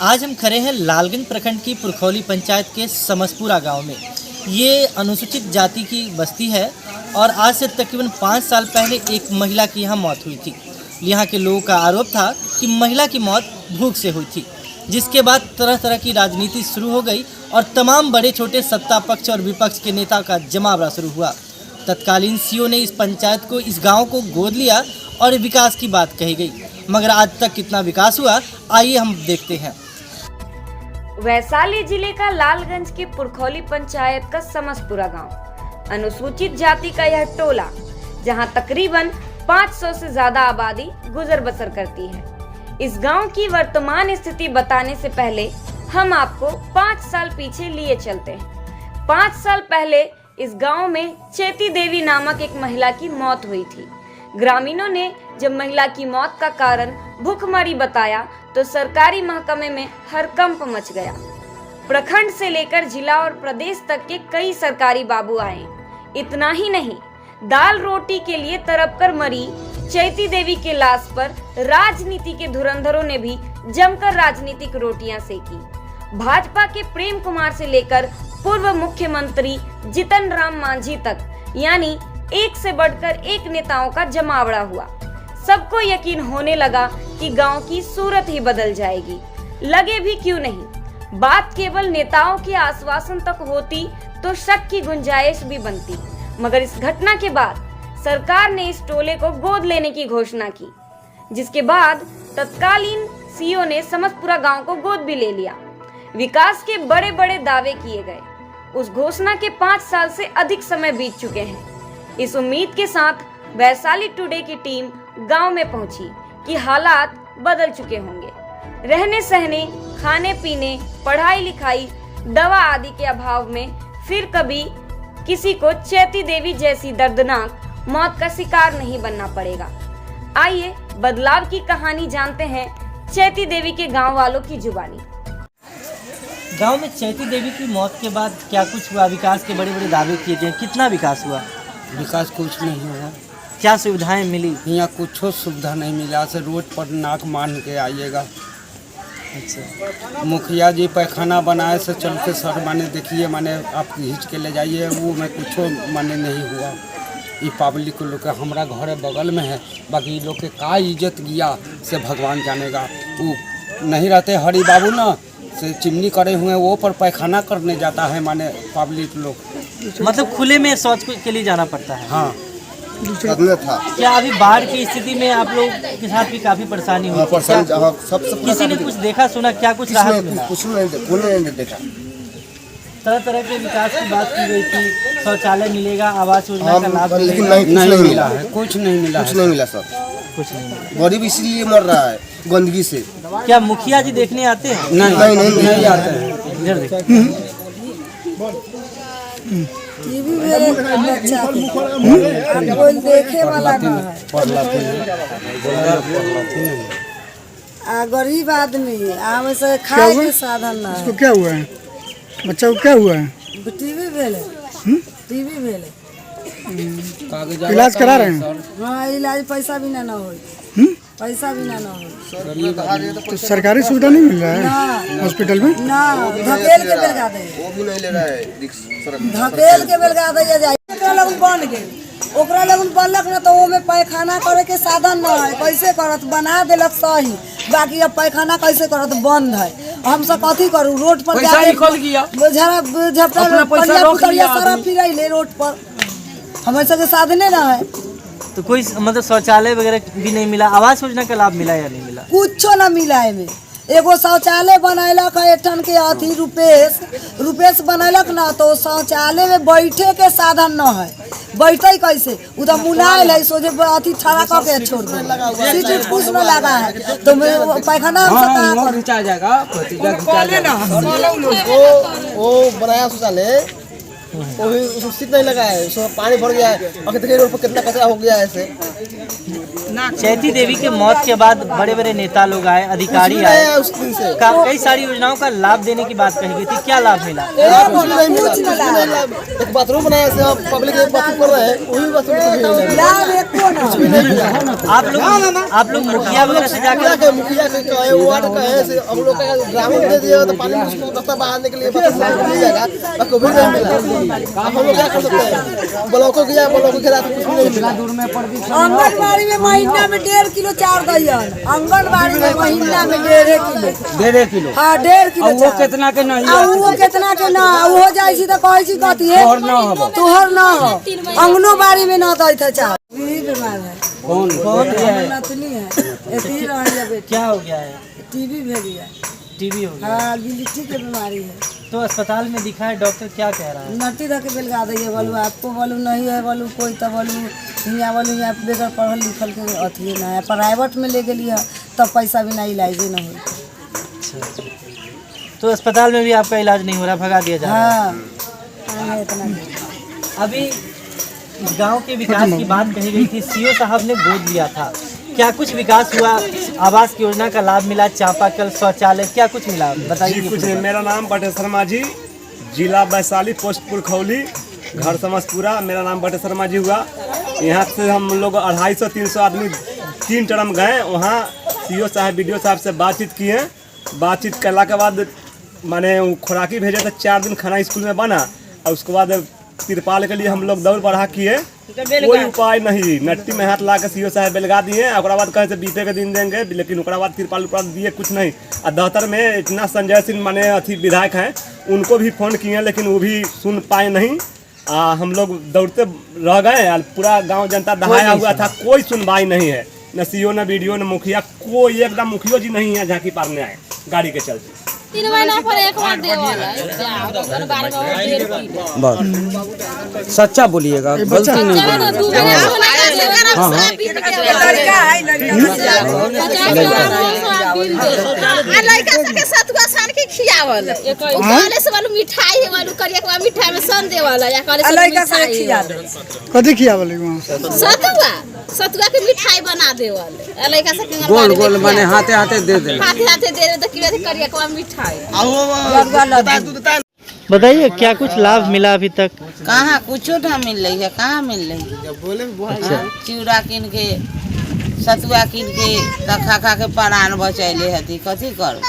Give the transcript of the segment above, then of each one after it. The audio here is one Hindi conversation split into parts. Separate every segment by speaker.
Speaker 1: आज हम खड़े हैं लालगंज प्रखंड की पुरखौली पंचायत के समसपुरा गांव में। ये अनुसूचित जाति की बस्ती है और आज से तकरीबन 5 साल पहले एक महिला की यहाँ मौत हुई थी। यहाँ के लोगों का आरोप था कि महिला की मौत भूख से हुई थी, जिसके बाद तरह तरह की राजनीति शुरू हो गई और तमाम बड़े छोटे सत्ता पक्ष और विपक्ष के नेताओं का जमावड़ा शुरू हुआ। तत्कालीन सीओ ने इस पंचायत को, इस गाँव को गोद लिया और विकास की बात कही गई, मगर आज तक कितना विकास हुआ आइए हम देखते हैं।
Speaker 2: वैशाली जिले का लालगंज की पुरखौली पंचायत का समसपुरा गांव, अनुसूचित जाति का यह टोला, जहां तकरीबन 500 से ज्यादा आबादी गुजर बसर करती है। इस गांव की वर्तमान स्थिति बताने से पहले हम आपको 5 साल पीछे लिए चलते हैं। 5 साल पहले इस गांव में चेती देवी नामक एक महिला की मौत हुई थी। ग्रामीणों ने जब महिला की मौत का कारण भूखमरी बताया तो सरकारी महकमे में हड़कंप मच गया। प्रखंड से लेकर जिला और प्रदेश तक के कई सरकारी बाबू आए। इतना ही नहीं, दाल रोटी के लिए तड़प कर मरी चैती देवी के लाश पर राजनीति के धुरंधरों ने भी जमकर राजनीतिक रोटियां सेकी। भाजपा के प्रेम कुमार से लेकर पूर्व मुख्यमंत्री जीतन राम मांझी तक, यानी एक से बढ़कर एक नेताओं का जमावड़ा हुआ। सबको यकीन होने लगा कि गांव की सूरत ही बदल जाएगी। लगे भी क्यों नहीं, बात केवल नेताओं के आश्वासन तक होती तो शक की गुंजाइश भी बनती। मगर इस घटना के बाद सरकार ने इस टोले को गोद लेने की घोषणा की, जिसके बाद तत्कालीन सीओ ने समसपुरा गांव को गोद भी ले लिया। विकास के बड़े बड़े दावे किए गए। उस घोषणा के 5 साल से अधिक समय बीत चुके हैं। इस उम्मीद के साथ वैशाली टुडे की टीम गांव में पहुंची कि हालात बदल चुके होंगे। रहने सहने, खाने पीने, पढ़ाई लिखाई, दवा आदि के अभाव में फिर कभी किसी को चैती देवी जैसी दर्दनाक मौत का शिकार नहीं बनना पड़ेगा। आइए बदलाव की कहानी जानते हैं चैती देवी के गांव वालों की जुबानी।
Speaker 1: गांव में चैती देवी की मौत के बाद क्या कुछ हुआ? विकास के बड़े बड़े दावे किए गए, कितना विकास हुआ?
Speaker 3: विकास कुछ नहीं हुआ।
Speaker 1: क्या सुविधाएं मिली?
Speaker 3: यहाँ कुछ सुविधा नहीं मिला। से रोड पर नाक मान के आइएगा।
Speaker 1: अच्छा,
Speaker 3: मुखिया जी पैखाना बनाए से चल के सर माने देखिए, माने आप खींच के ले जाइए, वो में कुछ माने नहीं हुआ। ये पब्लिक लोग के हमारा घर बगल में है, बाकी लोग के का इज्जत गया से भगवान जानेगा। वो नहीं रहते हरी बाबू ना से चिमनी करे हुए वो पर पैखाना करने जाता है माने पब्लिक लोग।
Speaker 1: मतलब खुले में शौच के लिए जाना पड़ता है।
Speaker 3: हाँ
Speaker 4: था।
Speaker 1: क्या अभी बाढ़ की स्थिति में आप लोग के साथ भी काफी परेशानी हुई? किसी ने कुछ देखा सुना? क्या कुछ राहत मिला?
Speaker 4: कुछ नहीं देखा।
Speaker 1: तरह तरह के विकास की बात की गई थी, शौचालय मिलेगा, आवास योजना का लाभ
Speaker 4: लेकिन
Speaker 1: मिलेगा,
Speaker 4: नहीं मिला है।
Speaker 3: कुछ नहीं मिला।
Speaker 4: कुछ नहीं मिला सर।
Speaker 1: कुछ नहीं मिला।
Speaker 4: गरीब इसीलिए मर रहा है गंदगी से।
Speaker 1: क्या मुखिया जी देखने आते हैं?
Speaker 3: नहीं आते हैं।
Speaker 1: इधर देखो।
Speaker 5: कोई देखे वाला नहीं है। गरीब आदमी आम से खाए के साधन ना।
Speaker 6: इसको क्या हुआ है? बच्चा को क्या हुआ है?
Speaker 5: टीवी भेले। टीवी भेले।
Speaker 6: इलाज करा रहे हैं?
Speaker 5: हाँ, इलाज पैसा भी ना हो। पैसा भी ना हो।
Speaker 6: तो सरकारी सुविधा नहीं मिल रहा है हॉस्पिटल में?
Speaker 5: ना, धकेल के बेलगा दे।
Speaker 4: वो भी नहीं ले रहा है।
Speaker 5: धकेल के बेलगा दे जाए। ओकरा लगन बन गेल। ओकरा लगन बनलक ना तो ओमे पैखाना करे के साधन ना है। कैसे करत? बना देलक सही, बाकी अब पैखाना कैसे करत? बंद है। हम सब कथी करूँ? रोड पर जाके सारा फिरैले रोड पर। हमारे सबके साधने ना है।
Speaker 1: तो कोई मतलब शौचालय वगैरह भी नहीं मिला? आवास योजना का लाभ मिला या नहीं मिला?
Speaker 5: कुछो ना मिला है। एगो शौचालय बनैलक है एठन के अथी रुपेश बनैलक ना, तो शौचालय में बैठे के साधन न है। बैठे कैसे? उधर मुनाइल है, सोचे अथी ठड़ा करके छोड़ दे। सीट कुछ न लगा है तो पैखाना हम सब कहाँ करूं?
Speaker 4: वो बनाया शौचालय वो भी उसमें सीट नहीं लगा है, उसमें पानी भर गया है और देखिए रोड पर कितना कचरा हो गया है ऐसे।
Speaker 1: चैती देवी के मौत के बाद बड़े बड़े नेता लोग आए, अधिकारी
Speaker 4: कुछ भी नहीं
Speaker 1: आए,
Speaker 4: है उस दिन से।
Speaker 1: कई सारी योजनाओं का लाभ देने की बात कही गई थी, क्या लाभ मिला?
Speaker 4: कुछ भी नहीं मिला, कुछ भी नहीं मिला। एक बाथरूम बनाया ऐसे पब्लिक एक बाथरूम कर रहे हैं, वही बाथरूम कुछ भी नहीं मिला।
Speaker 1: आप लोग मुखिया वगैरह से जाकर
Speaker 4: मुखिया के कहे, वार्ड कहे से हम लोग का ग्रामीण दे दिया तो पानी मुश्किल रास्ता बाहर के लिए मिल जाएगा, बाकी भी नहीं मिला। हम लोग क्या कर सकते हैं? ब्लॉकों गया, ब्लॉकों के रात कुछ भी नहीं मिला।
Speaker 5: आंगनबाड़ी में महीना में 1.5 किलो चार दहियन, आंगनबाड़ी में महीना में 1.5 किलो। हाँ 1.5 किलो।
Speaker 3: वो कितना के नहीं
Speaker 5: वो कितना के ना हो जाए सी तो कहे सी कथी है तोहर ना हो, आंगनबाड़ी में ना दै था चार। यही बीमार है।
Speaker 3: कौन
Speaker 5: नतनी है, ऐसी रह जा बेटी।
Speaker 1: क्या हो गया है?
Speaker 5: टीबी भेजी है।
Speaker 1: टीबी हो गया?
Speaker 5: हाँ गिल्टी की बीमारी है।
Speaker 1: तो अस्पताल में दिखा है, डॉक्टर क्या कह रहा है?
Speaker 5: नटी रख के बेलगा दी बोलू आपको बोलू नहीं है, बोलू कोई तो बोलू यहाँ बोलू यहाँ बेगर पढ़ल लिखल के अथी ना है, प्राइवेट में ले गई है तब पैसा भी नहीं इलाज ना हो।
Speaker 1: तो अस्पताल में भी आपका इलाज नहीं हो रहा, भगा दिया जा रहा है?
Speaker 5: हाँ इतना।
Speaker 1: अभी इस गांव के विकास की बात कही गई थी, सीओ साहब ने गोद लिया था, क्या कुछ विकास हुआ? आवास की योजना का लाभ मिला, चापाकल, शौचालय, क्या कुछ मिला बताइए?
Speaker 7: कुछ नहीं। मेरा नाम बटे शर्मा जी, जिला वैशाली, पोस्ट पुरखौली, घर समस्तपुरा। मेरा नाम बटे शर्मा जी हुआ। यहाँ से हम लोग 250-300 आदमी 3 टर्म गए, वहाँ सीओ साहब बीडीओ साहब से बातचीत किए। बातचीत करने के बाद माने खुराकी भेजे तो 4 दिन खाना स्कूल में बना, और उसके बाद तिरपाल के लिए हम लोग दौड़ बढ़ा किए, कोई उपाय नहीं। नट्टी में हाथ ला के सीओ साहब बेलगा दिए, और बाद कहे बीते के दिन देंगे, लेकिन उसके बाद तिरपाल उपाल दिए कुछ नहीं। और दफ्तर में इतना संजय सिंह माने अथी विधायक हैं, उनको भी फ़ोन किए लेकिन वो भी सुन पाए नहीं। हम लोग दौड़ते रह गए, पूरा गांव जनता दहाया हुआ था, कोई सुनवाई नहीं है, न सीओ न बीडीओ न मुखिया, कोई एकदम मुखियो जी नहीं है झांकी पारने आए गाड़ी के चलते।
Speaker 8: 3 महीना पर एक बार देवाला
Speaker 3: बस सच्चा बोलिएगा, गलती नहीं
Speaker 8: खियावल से वालू मिठाई है, वालू करिया के मिठाई में सन देवाला या
Speaker 6: कथी खिया बोले वहाँ?
Speaker 8: सतुआ के मिठाई बना देवाल लइका से
Speaker 3: गोल गोल माने हाथे हाथे दे दे,
Speaker 8: हाथे दे तो किया करिया के मिठाई।
Speaker 1: बताइए क्या कुछ लाभ मिला अभी तक?
Speaker 9: कहाँ कुछ ना मिल रही है, कहाँ मिल रही है? चिड़ा किन के, सतुआ किन के खा के प्राण बचैले हती, कथी करू?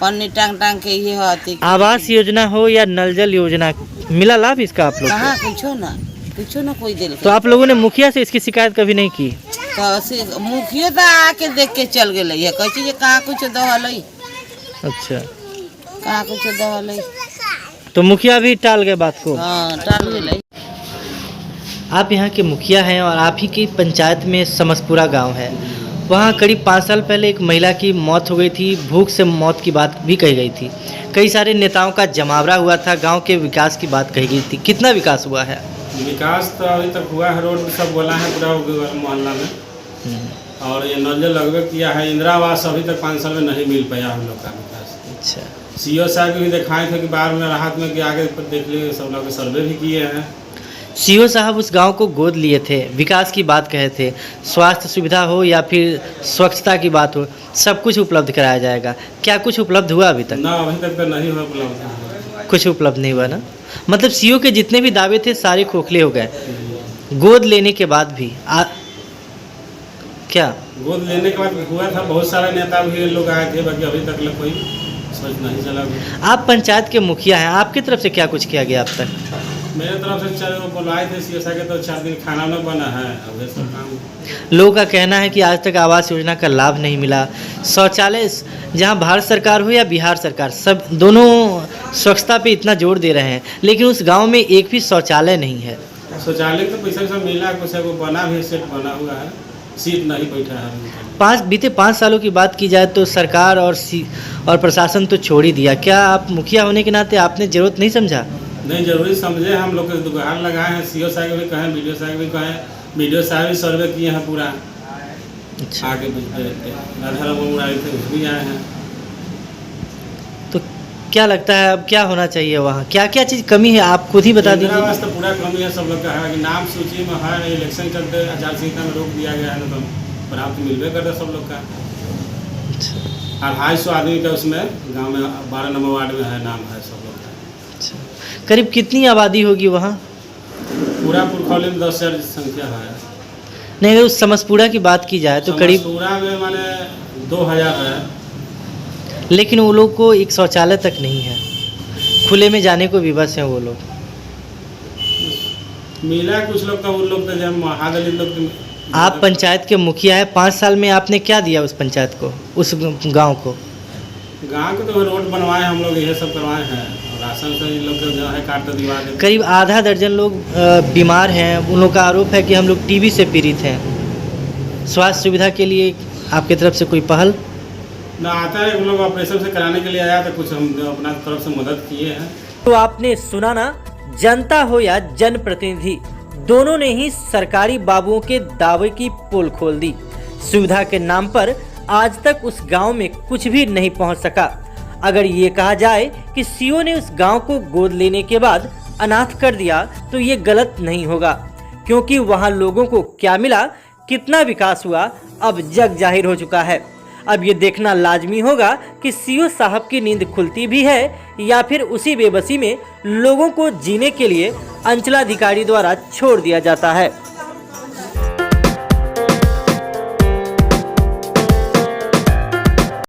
Speaker 9: पन्नी टांग टांग के ये हती।
Speaker 1: आवास योजना हो या नल जल योजना, मिला लाभ इसका आप लोग?
Speaker 9: कहाँ कुछ ना कोई दिल।
Speaker 1: तो आप लोगों ने मुखिया से इसकी शिकायत कभी नहीं की?
Speaker 9: तो मुखिया तो आके देख के चल गए है, कहे कहाँ कुछ दहल।
Speaker 1: अच्छा,
Speaker 9: कहाँ कुछ दहल।
Speaker 1: तो मुखिया भी टाल गए बात को?
Speaker 9: हाँ टाल गए।
Speaker 1: आप यहाँ के मुखिया हैं और आप ही की पंचायत में समस्तपुरा गांव है, वहाँ करीब 5 साल पहले एक महिला की मौत हो गई थी, भूख से मौत की बात भी कही गई थी, कई सारे नेताओं का जमावड़ा हुआ था, गांव के विकास की बात कही गई थी, कितना विकास हुआ है?
Speaker 10: विकास तो अभी तक हुआ है, रोड सब बोला है पूरा मोहल्ला में, और ये नल जल लगभग किया है। इंदिरा आवास अभी तक 5 साल में नहीं मिल पाया हम लोग का विकास।
Speaker 1: अच्छा,
Speaker 10: सीओ साहब भी दिखाए थे कि बाहर में राहत में कि आगे देख लिए, सब लोग सर्वे भी किए हैं।
Speaker 1: सीओ साहब उस गांव को गोद लिए थे, विकास की बात कहे थे, स्वास्थ्य सुविधा हो या फिर स्वच्छता की बात हो, सब कुछ उपलब्ध कराया जाएगा। क्या कुछ उपलब्ध हुआ अभी तक?
Speaker 10: ना अभी तक तो नहीं हुआ उपलब्ध,
Speaker 1: कुछ उपलब्ध नहीं हुआ ना। मतलब सीओ के जितने भी दावे थे सारे खोखले हो गए गोद लेने के बाद भी। क्या
Speaker 10: गोद लेने के बाद हुआ था, बहुत सारे नेता भी लोग आए थे, बाकी अभी तक कोई सोच नहीं चला।
Speaker 1: आप पंचायत के मुखिया हैं, आपकी तरफ से क्या कुछ किया गया अब तक?
Speaker 10: मेरे तरफ से 4 बुलाए थे सीओ साहब के, तो 4 दिन खाना न बना है, अब ये सब काम।
Speaker 1: लोगों का कहना है कि आज तक आवास योजना का लाभ नहीं मिला, शौचालय जहां भारत सरकार हो या बिहार सरकार, सब दोनों स्वच्छता पे इतना जोर दे रहे हैं, लेकिन उस गांव में एक भी शौचालय नहीं है।
Speaker 10: शौचालय तो पैसा सब मिला, कुछ बना भी, सेट बना हुआ है, सीट नहीं बैठा है।
Speaker 1: बीते 5 सालों की बात की जाए तो सरकार और प्रशासन तो छोड़ ही दिया, क्या आप मुखिया होने के नाते आपने जरूरत नहीं समझा?
Speaker 10: नहीं, जरूरी समझे, हम लोग के दुकान लगाए हैं, सीओ साहब भी कहें, बीडीओ साहब भी कहें, बीडीओ साहब भी सर्वे किए हैं पूरा।
Speaker 1: अच्छा,
Speaker 10: आगे भी थे, भी आए हैं।
Speaker 1: तो क्या लगता है अब क्या होना चाहिए वहाँ, क्या क्या चीज़ कमी है, आप खुद ही बता
Speaker 10: इंदिरा
Speaker 1: दीजिए।
Speaker 10: आवास तो पूरा कमी है सब लोग का है कि नाम सूची में है, इलेक्शन चलते आचार संहिता में रोक दिया गया है, ना तो प्राप्त मिलवे करता सब लोग का। 250 आदमी का उसमें गांव में 12 नंबर वार्ड में है, नाम है सब लोग का।
Speaker 1: करीब कितनी आबादी होगी वहाँ?
Speaker 10: पूरा पुरखौली में 10,000 संख्या है।
Speaker 1: नहीं, उस समसपुरा की बात की जाए तो करीब,
Speaker 10: पूरा में माने 2000 है।
Speaker 1: लेकिन वो लोग को एक शौचालय तक नहीं है, खुले में जाने को विवश हैं वो लोग।
Speaker 10: मिला कुछ लोग तो उन लोग तो जब महादलित लोग तो
Speaker 1: आप पंचायत के मुखिया है, 5 साल में आपने क्या दिया उस पंचायत को, उस गांव को?
Speaker 10: गांव को तो रोड बनवाए हम लोग, यही सब करवाए हैं, और राशन से इन लोग जो है कार्ड तो दिवा देते।
Speaker 1: करीब आधा दर्जन लोग बीमार हैं, उन लोग का आरोप है कि हम लोग टीबी से पीड़ित हैं। स्वास्थ्य सुविधा के लिए आपकी तरफ से कोई पहल
Speaker 10: ना आता है, उन लोग ऑपरेशन से कराने के लिए आया तो कुछ हम अपना तरफ से मदद किए हैं।
Speaker 1: तो आपने सुना ना, जनता हो या जनप्रतिनिधि, दोनों ने ही सरकारी बाबुओं के दावे की पोल खोल दी। सुविधा के नाम पर आज तक उस गांव में कुछ भी नहीं पहुंच सका। अगर ये कहा जाए कि सीओ ने उस गांव को गोद लेने के बाद अनाथ कर दिया तो ये गलत नहीं होगा, क्योंकि वहां लोगों को क्या मिला, कितना विकास हुआ, अब जग जाहिर हो चुका है। अब ये देखना लाजमी होगा कि सीओ साहब की नींद खुलती भी है या फिर उसी बेबसी में लोगों को जीने के लिए अंचलाधिकारी द्वारा छोड़ दिया जाता है।